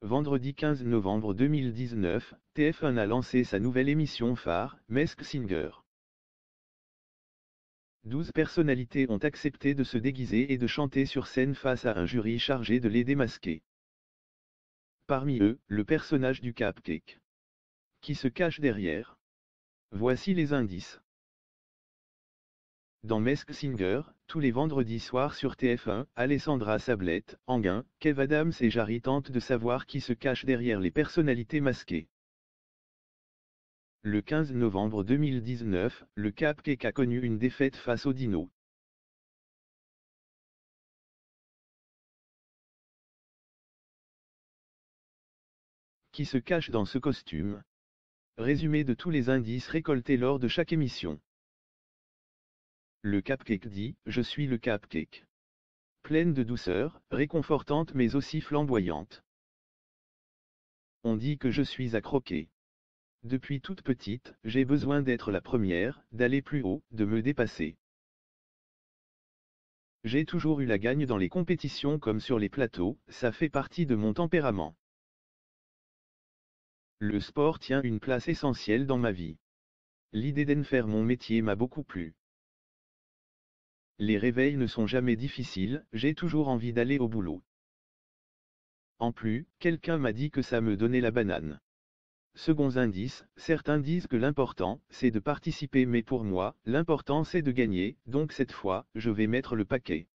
Vendredi 15 novembre 2019, TF1 a lancé sa nouvelle émission phare, Masked Singer. 12 personnalités ont accepté de se déguiser et de chanter sur scène face à un jury chargé de les démasquer. Parmi eux, le personnage du Cupcake. Qui se cache derrière? Voici les indices. Dans Masked Singer, tous les vendredis soirs sur TF1, Alessandra Sablette, Anguin, Kev Adams et Jarry tentent de savoir qui se cache derrière les personnalités masquées. Le 15 novembre 2019, le Cupcake a connu une défaite face aux Dinos. Qui se cache dans ce costume? Résumé de tous les indices récoltés lors de chaque émission. Le Cupcake dit « Je suis le Cupcake ». Pleine de douceur, réconfortante mais aussi flamboyante. On dit que je suis à croquer. Depuis toute petite, j'ai besoin d'être la première, d'aller plus haut, de me dépasser. J'ai toujours eu la gagne dans les compétitions comme sur les plateaux, ça fait partie de mon tempérament. Le sport tient une place essentielle dans ma vie. L'idée d'en faire mon métier m'a beaucoup plu. Les réveils ne sont jamais difficiles, j'ai toujours envie d'aller au boulot. En plus, quelqu'un m'a dit que ça me donnait la banane. Second indice, certains disent que l'important, c'est de participer mais pour moi, l'important c'est de gagner, donc cette fois, je vais mettre le paquet.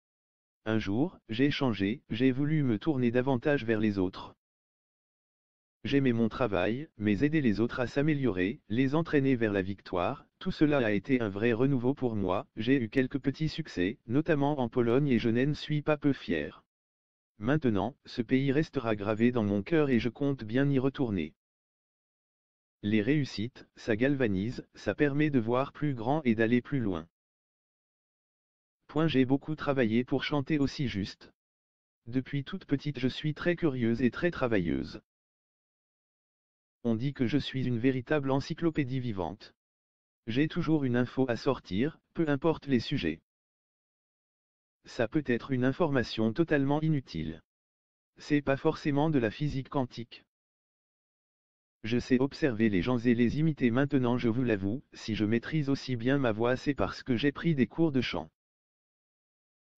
Un jour, j'ai changé, j'ai voulu me tourner davantage vers les autres. J'aimais mon travail, mais aider les autres à s'améliorer, les entraîner vers la victoire, tout cela a été un vrai renouveau pour moi, j'ai eu quelques petits succès, notamment en Pologne et je n'en suis pas peu fier. Maintenant, ce pays restera gravé dans mon cœur et je compte bien y retourner. Les réussites, ça galvanise, ça permet de voir plus grand et d'aller plus loin. J'ai beaucoup travaillé pour chanter aussi juste. Depuis toute petite je suis très curieuse et très travailleuse. On dit que je suis une véritable encyclopédie vivante. J'ai toujours une info à sortir, peu importe les sujets. Ça peut être une information totalement inutile. C'est pas forcément de la physique quantique. Je sais observer les gens et les imiter maintenant, je vous l'avoue, si je maîtrise aussi bien ma voix c'est parce que j'ai pris des cours de chant.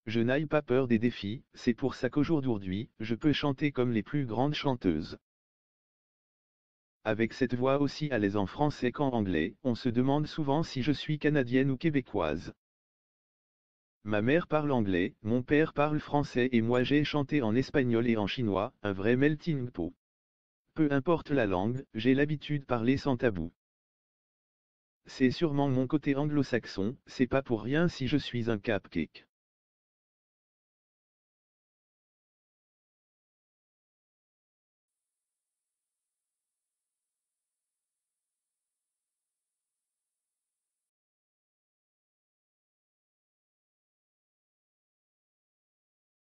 Je n'ai pas peur des défis, c'est pour ça qu'aujourd'hui, je peux chanter comme les plus grandes chanteuses. Avec cette voix aussi à l'aise en français qu'en anglais, on se demande souvent si je suis canadienne ou québécoise. Ma mère parle anglais, mon père parle français et moi j'ai chanté en espagnol et en chinois, un vrai melting pot. Peu importe la langue, j'ai l'habitude de parler sans tabou. C'est sûrement mon côté anglo-saxon, c'est pas pour rien si je suis un cupcake.